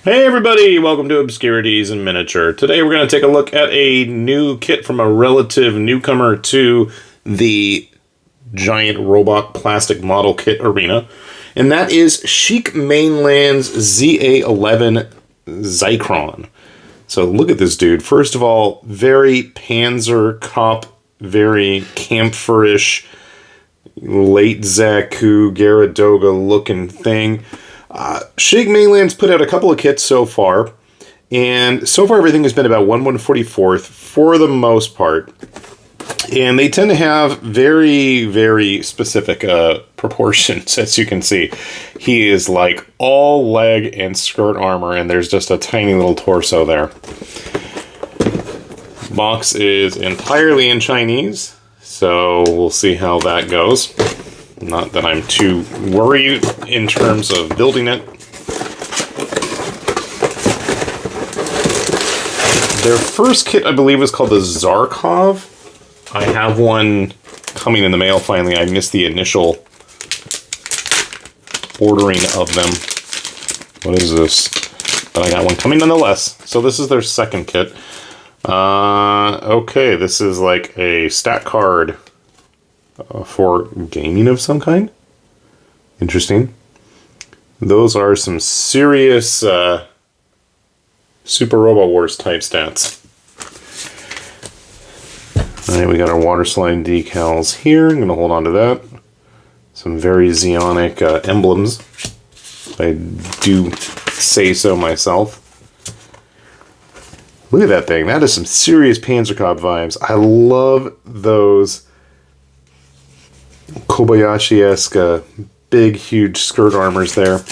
Hey everybody, welcome to Obscurities in Miniature. Today we're going to take a look at a new kit from a relative newcomer to the giant robot plastic model kit arena, and that is Sheik Mainland's ZA-11 Zikron. So look at this dude. First of all, very Panzer Cop, very Kampfer-ish, late Zaku, Garadoga looking thing. Sheik Mainland's put out a couple of kits so far, and so far everything has been about 1/144th for the most part. And they tend to have very, very specific proportions, as you can see. He is like all leg and skirt armor, and there's just a tiny little torso there. Box is entirely in Chinese, so we'll see how that goes. Not that I'm too worried in terms of building it. Their first kit, I believe, was called the Zarkov. I have one coming in the mail finally. I missed the initial ordering of them. What is this? But I got one coming nonetheless. So this is their second kit. Okay, this is like a stat card for gaming of some kind. Interesting. Those are some serious Super Robot Wars type stats. Alright, we got our water slide decals here. I'm going to hold on to that. Some very Zeonic emblems. I do say so myself. Look at that thing. That is some serious Panzerkopf vibes. I love those Kobayashi-esque big, huge skirt armors there.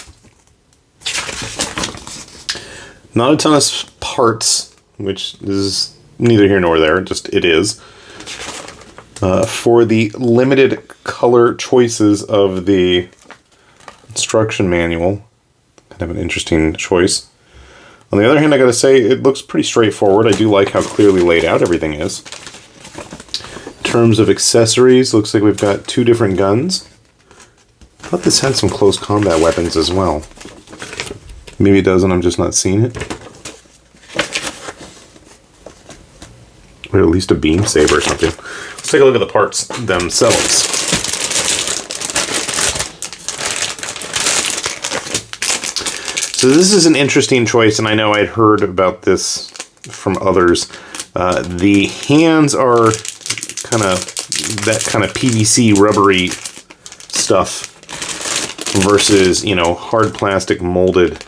Not a ton of parts, which is neither here nor there, just it is. For the limited color choices of the instruction manual, kind of an interesting choice. On the other hand, I gotta say, it looks pretty straightforward. I do like how clearly laid out everything is. In terms of accessories, looks like we've got two different guns. I thought this had some close combat weapons as well. Maybe it doesn't, I'm just not seeing it. Or at least a beam saber or something. Let's take a look at the parts themselves. So this is an interesting choice, and I know I'd heard about this from others. The hands are kind of that kind of PVC rubbery stuff versus, you know, hard plastic molded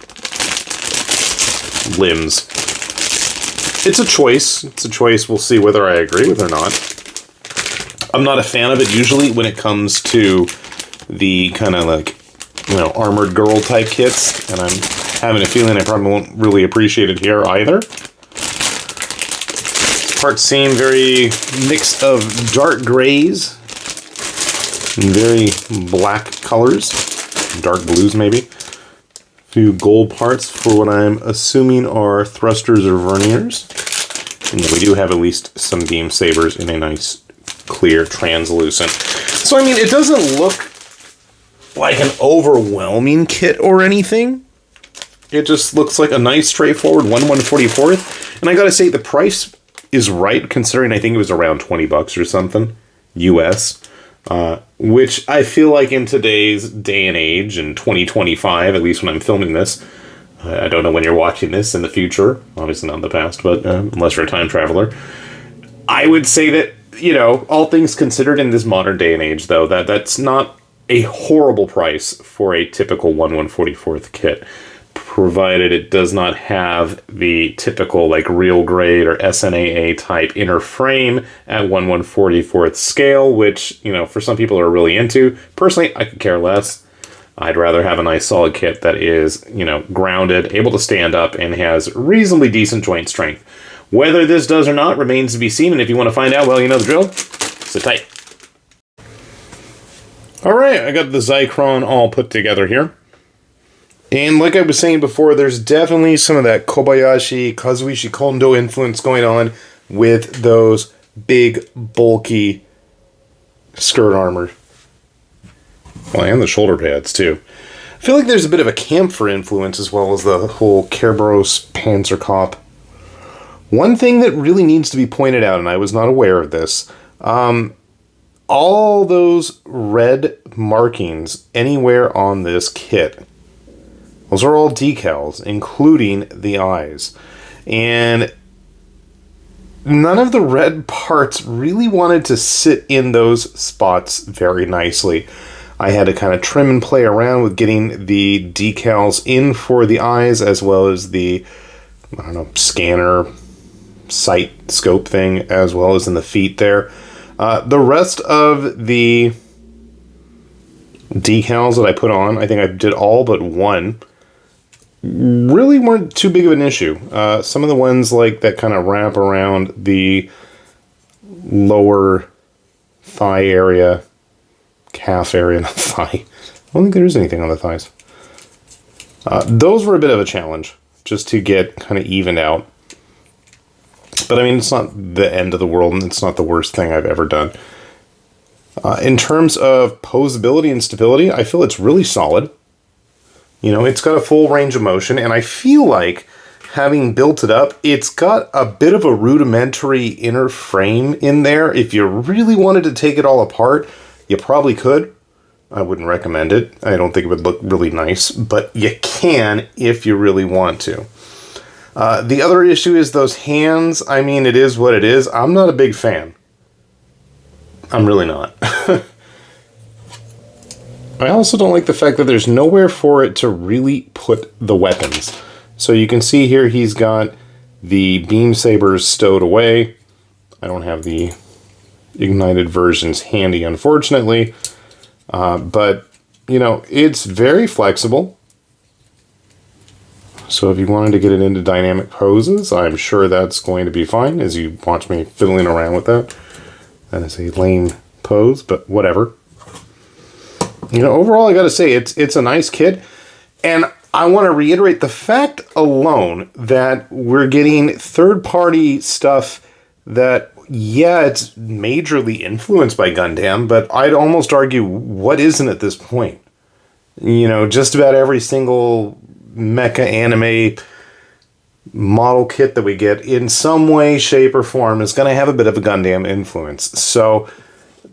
limbs. It's a choice. It's a choice. We'll see whether I agree with it or not. I'm not a fan of it usually when it comes to the kind of like, you know, armored girl type kits, and I'm having a feeling I probably won't really appreciate it here either. Parts seem very mix of dark grays and very black colors, dark blues maybe. A few gold parts for what I'm assuming are thrusters or verniers. And we do have at least some beam sabers in a nice clear translucent. So I mean, it doesn't look like an overwhelming kit or anything. It just looks like a nice straightforward 1/144th. And I gotta say, the price is right, considering I think it was around 20 bucks or something, US. Which I feel like in today's day and age, in 2025, at least when I'm filming this, I don't know when you're watching this in the future, obviously not in the past, but unless you're a time traveler, I would say that, you know, all things considered in this modern day and age, though, that's not a horrible price for a typical 1/144th kit, provided it does not have the typical like real grade or SNAA type inner frame at 1/144th scale, which, you know, for some people are really into. Personally, I could care less. I'd rather have a nice solid kit that is, you know, grounded, able to stand up, and has reasonably decent joint strength. Whether this does or not remains to be seen, and if you want to find out, well, you know the drill. Sit tight. Alright, I got the Zikron all put together here. And like I was saying before, there's definitely some of that Kobayashi, Kazuishi Kondo influence going on with those big, bulky skirt armor. Well, and the shoulder pads, too. feel like there's a bit of a Kampfer influence as well as the whole Kerberos Panzerkopf. One thing that really needs to be pointed out, and I was not aware of this, all those red markings anywhere on this kit, those are all decals, including the eyes. And none of the red parts really wanted to sit in those spots very nicely. I had to kind of trim and play around with getting the decals in for the eyes, as well as the, I don't know, scanner, sight, scope thing, as well as in the feet there. The rest of the decals that I put on, I think I did all but one, really weren't too big of an issue. Some of the ones like that kind of wrap around the lower thigh area, calf area, not thigh. I don't think there's anything on the thighs. Those were a bit of a challenge, just to get kind of evened out. But I mean, it's not the end of the world, and it's not the worst thing I've ever done. In terms of posability and stability, I feel it's really solid. You know, it's got a full range of motion, and I feel like, having built it up, it's got a bit of a rudimentary inner frame in there. If you really wanted to take it all apart, you probably could. I wouldn't recommend it. I don't think it would look really nice, but you can if you really want to. The other issue is those hands. I mean, it is what it is. I'm not a big fan. I'm really not. I also don't like the fact that there's nowhere for it to really put the weapons. So you can see here he's got the beam sabers stowed away. I don't have the ignited versions handy, unfortunately. But, you know, it's very flexible. So if you wanted to get it into dynamic poses, I'm sure that's going to be fine, as you watch me fiddling around with that. That is a lame pose, but whatever. You know, overall, I gotta say, it's a nice kit. And I want to reiterate the fact alone that we're getting third-party stuff that, yeah, it's majorly influenced by Gundam, but I'd almost argue, what isn't at this point? You know, just about every single mecha anime model kit that we get in some way, shape, or form is going to have a bit of a Gundam influence. So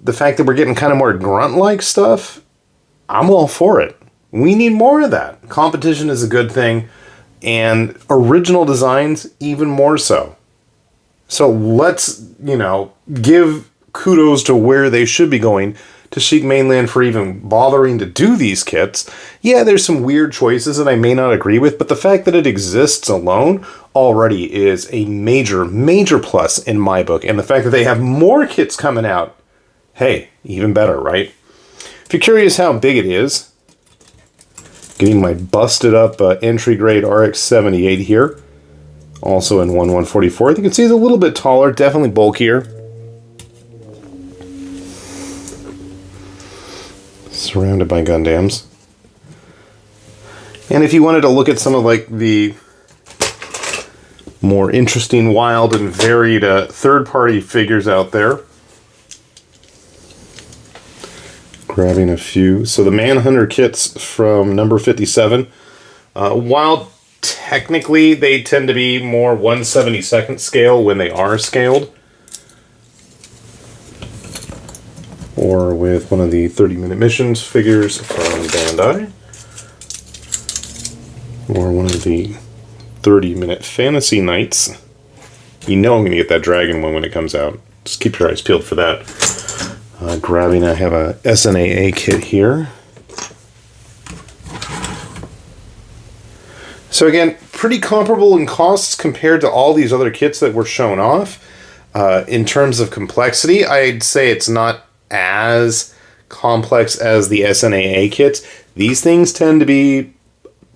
the fact that we're getting kind of more grunt-like stuff, I'm all for it. We need more of that. Competition is a good thing, and original designs even more so. So let's, you know, give kudos to where they should be going to Sheik Mainland for even bothering to do these kits. Yeah, there's some weird choices that I may not agree with, but the fact that it exists alone already is a major, major plus in my book. And the fact that they have more kits coming out, hey, even better, right? If you're curious how big it is, getting my busted up entry grade RX-78 here, also in 1144. You can see it's a little bit taller, definitely bulkier. Surrounded by Gundams. And if you wanted to look at some of like the more interesting, wild, and varied third-party figures out there, grabbing a few. So the Manhunter kits from number 57, while technically they tend to be more 1/72nd scale when they are scaled, or with one of the 30-minute missions figures from Bandai, or one of the 30-minute fantasy nights. You know I'm going to get that dragon one when it comes out. Just keep your eyes peeled for that. Grabbing, I have a SNAA kit here. So again, pretty comparable in costs compared to all these other kits that were shown off. In terms of complexity, I'd say it's not as complex as the SNAA kits. These things tend to be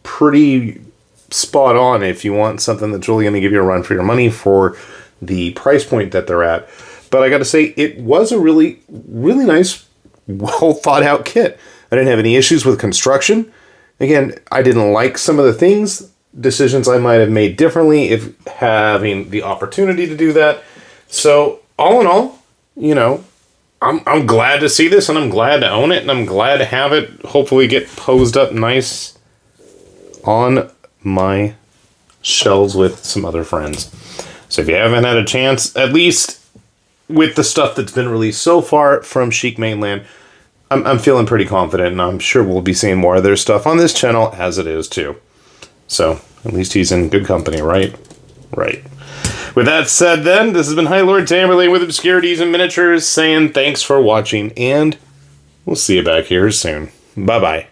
pretty spot on if you want something that's really going to give you a run for your money for the price point that they're at. But I got to say, it was a really, really nice, well thought out kit. I didn't have any issues with construction. Again, I didn't like some of the things, decisions I might have made differently if having the opportunity to do that. So all in all, you know, I'm glad to see this, and I'm glad to own it, and I'm glad to have it hopefully get posed up nice on my shelves with some other friends. So if you haven't had a chance, at least with the stuff that's been released so far from Sheik Mainland, I'm feeling pretty confident, and I'm sure we'll be seeing more of their stuff on this channel as it is too. So at least he's in good company, right? Right. With that said then, this has been High Lord Tamberlane with Obscurities and Miniatures saying thanks for watching, and we'll see you back here soon. Bye-bye.